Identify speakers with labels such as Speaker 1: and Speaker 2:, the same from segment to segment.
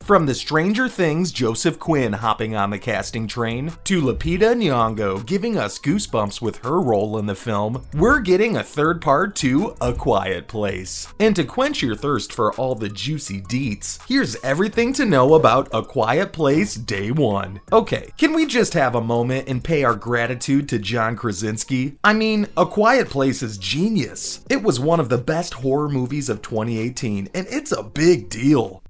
Speaker 1: From the Stranger Things Joseph Quinn hopping on the casting train, to Lupita Nyong'o giving us goosebumps with her role in the film, we're getting a third part to A Quiet Place. And to quench your thirst for all the juicy deets, here's everything to know about A Quiet Place Day 1. Okay, can we just have a moment and pay our gratitude to John Krasinski? I mean, A Quiet Place is genius. It was one of the best horror movies of 2018, and it's a big deal.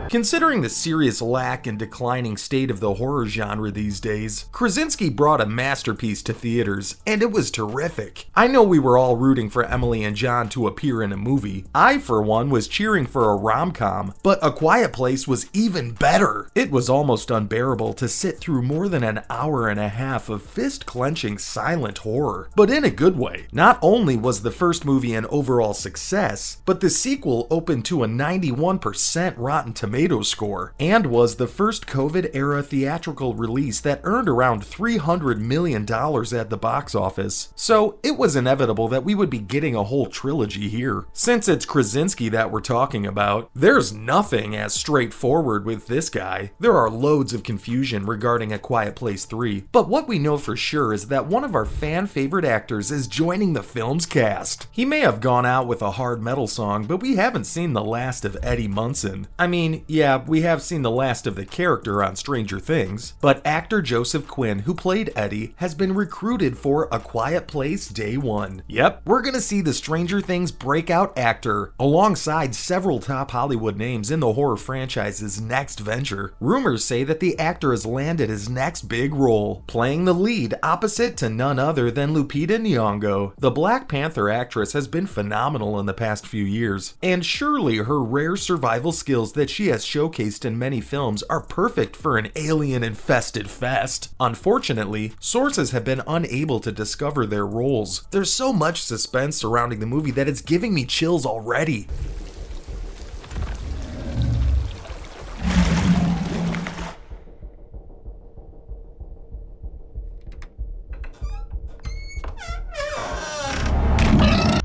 Speaker 1: Considering the serious lack and declining state of the horror genre these days, Krasinski brought a masterpiece to theaters, and it was terrific. I know we were all rooting for Emily and John to appear in a movie. I, for one, was cheering for a rom-com, but A Quiet Place was even better. It was almost unbearable to sit through more than an hour and a half of fist-clenching silent horror, but in a good way. Not only was the first movie an overall success, but the sequel opened to a 91% Rotten Tomatoes score, and was the first COVID-era theatrical release that earned around $300 million at the box office. So it was inevitable that we would be getting a whole trilogy here. Since it's Krasinski that we're talking about, there's nothing as straightforward with this guy. There are loads of confusion regarding A Quiet Place 3, but what we know for sure is that one of our fan-favorite actors is joining the film's cast. He may have gone out with a hard metal song, but we haven't seen the last of Eddie Munson. I mean, yeah, we have seen the last of the character on Stranger Things, but actor Joseph Quinn, who played Eddie, has been recruited for A Quiet Place Day 1. Yep, we're gonna see the Stranger Things breakout actor alongside several top Hollywood names in the horror franchise's next venture. Rumors say that the actor has landed his next big role, playing the lead opposite to none other than Lupita Nyong'o. The Black Panther actress has been phenomenal in the past few years, and surely her rare survival skills that she has showcased in many films are perfect for an alien-infested fest. Unfortunately, sources have been unable to discover their roles. There's so much suspense surrounding the movie that it's giving me chills already.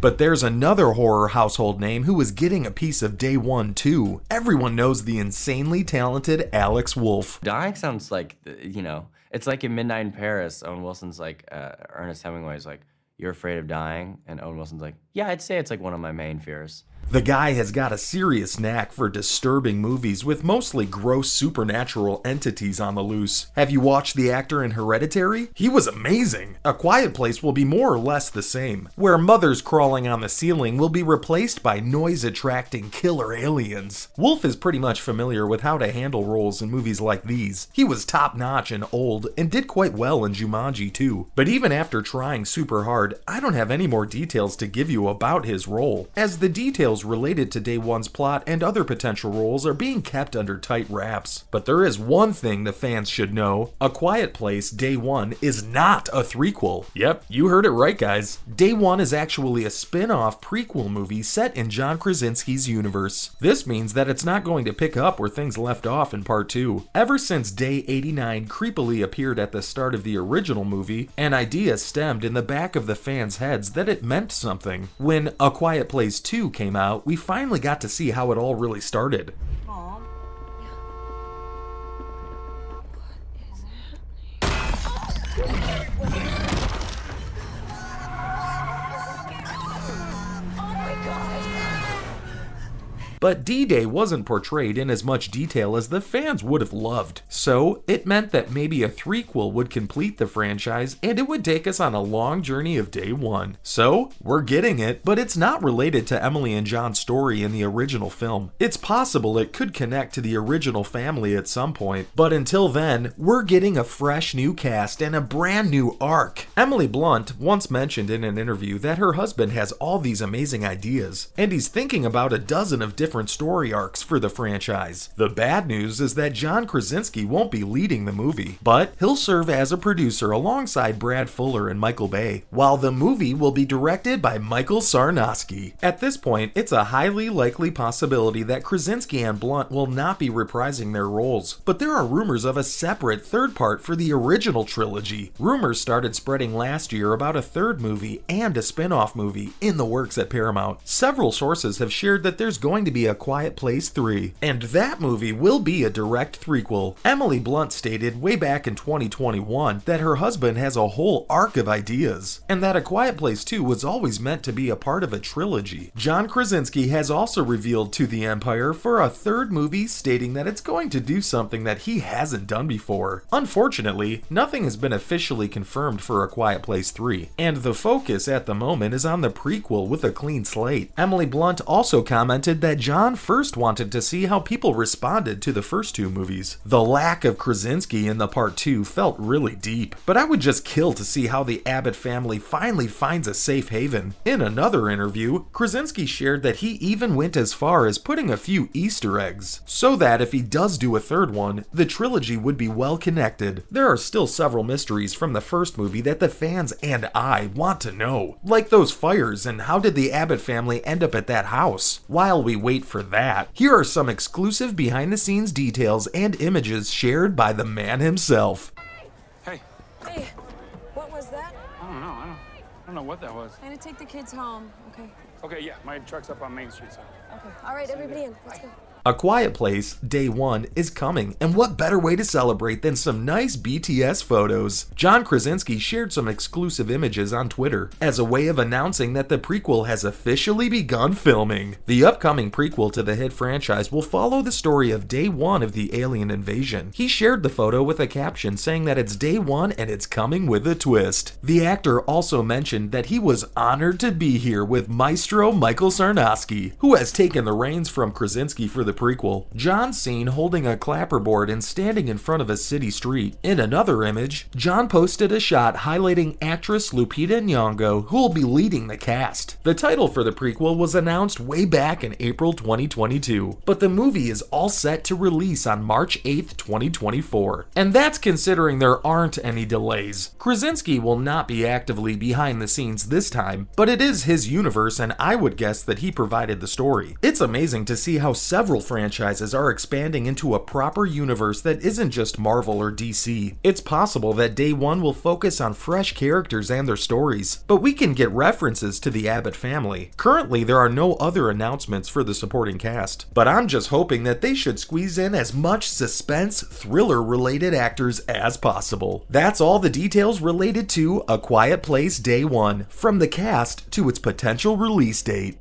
Speaker 1: But there's another horror household name who is getting a piece of Day 1 too. Everyone knows the insanely talented Alex Wolff.
Speaker 2: Dying sounds like, it's like in Midnight in Paris, Owen Wilson's like, Ernest Hemingway's like, "You're afraid of dying?" And Owen Wilson's like, "Yeah, I'd say it's like one of my main fears."
Speaker 1: The guy has got a serious knack for disturbing movies with mostly gross supernatural entities on the loose. Have you watched the actor in Hereditary? He was amazing. A Quiet Place will be more or less the same, where mothers crawling on the ceiling will be replaced by noise-attracting killer aliens. Wolff is pretty much familiar with how to handle roles in movies like these. He was top-notch and old, and did quite well in Jumanji too. But even after trying super hard, I don't have any more details to give you about his role, as the details related to Day 1's plot and other potential roles are being kept under tight wraps. But there is one thing the fans should know: A Quiet Place Day 1 is not a threequel. Yep, you heard it right, guys. Day 1 is actually a spin-off prequel movie set in John Krasinski's universe. This means that it's not going to pick up where things left off in Part 2. Ever since Day 89 creepily appeared at the start of the original movie, an idea stemmed in the back of the fans' heads that it meant something. When A Quiet Place 2 came out, we finally got to see how it all really started.
Speaker 3: Mom?
Speaker 1: But D-Day wasn't portrayed in as much detail as the fans would have loved. So it meant that maybe a threequel would complete the franchise, and it would take us on a long journey of Day 1. So we're getting it, but it's not related to Emily and John's story in the original film. It's possible it could connect to the original family at some point, but until then, we're getting a fresh new cast and a brand new arc. Emily Blunt once mentioned in an interview that her husband has all these amazing ideas, and he's thinking about a dozen of different different story arcs for the franchise. The bad news is that John Krasinski won't be leading the movie, but he'll serve as a producer alongside Brad Fuller and Michael Bay, while the movie will be directed by Michael Sarnoski. At this point, it's a highly likely possibility that Krasinski and Blunt will not be reprising their roles, but there are rumors of a separate third part for the original trilogy. Rumors started spreading last year about a third movie and a spin-off movie in the works at Paramount. Several sources have shared that there's going to be A Quiet Place 3, and that movie will be a direct threequel. Emily Blunt stated way back in 2021 that her husband has a whole arc of ideas, and that A Quiet Place 2 was always meant to be a part of a trilogy. John Krasinski has also revealed to the Empire for a third movie, stating that it's going to do something that he hasn't done before. Unfortunately, nothing has been officially confirmed for A Quiet Place 3, and the focus at the moment is on the prequel with a clean slate. Emily Blunt also commented that John first wanted to see how people responded to the first two movies. The lack of Krasinski in the part 2 felt really deep, but I would just kill to see how the Abbott family finally finds a safe haven. In another interview, Krasinski shared that he even went as far as putting a few Easter eggs, so that if he does do a third one, the trilogy would be well connected. There are still several mysteries from the first movie that the fans and I want to know, like those fires and how did the Abbott family end up at that house. While we wait for that, here are some exclusive behind-the-scenes details and images shared by the man himself.
Speaker 3: Hey,
Speaker 4: Hey, what was that?
Speaker 3: I don't know. I don't know what that was.
Speaker 4: I'm gonna take the kids home. Okay.
Speaker 3: Okay, yeah, my truck's up on Main Street, so.
Speaker 4: Okay. All right, everybody in. Let's go.
Speaker 1: A Quiet Place Day 1 is coming, and what better way to celebrate than some nice BTS photos? John Krasinski shared some exclusive images on Twitter as a way of announcing that the prequel has officially begun filming. The upcoming prequel to the hit franchise will follow the story of Day 1 of the alien invasion. He shared the photo with a caption saying that it's Day 1 and it's coming with a twist. The actor also mentioned that he was honored to be here with Maestro Michael Sarnoski, who has taken the reins from Krasinski for the prequel. John's seen holding a clapperboard and standing in front of a city street. In another image, John posted a shot highlighting actress Lupita Nyong'o, who will be leading the cast. The title for the prequel was announced way back in April 2022, but the movie is all set to release on March 8th, 2024. And that's considering there aren't any delays. Krasinski will not be actively behind the scenes this time, but it is his universe and I would guess that he provided the story. It's amazing to see how several franchises are expanding into a proper universe that isn't just Marvel or DC. It's possible that Day 1 will focus on fresh characters and their stories, but we can get references to the Abbott family. Currently, there are no other announcements for the supporting cast, but I'm just hoping that they should squeeze in as much suspense, thriller-related actors as possible. That's all the details related to A Quiet Place Day 1, from the cast to its potential release date.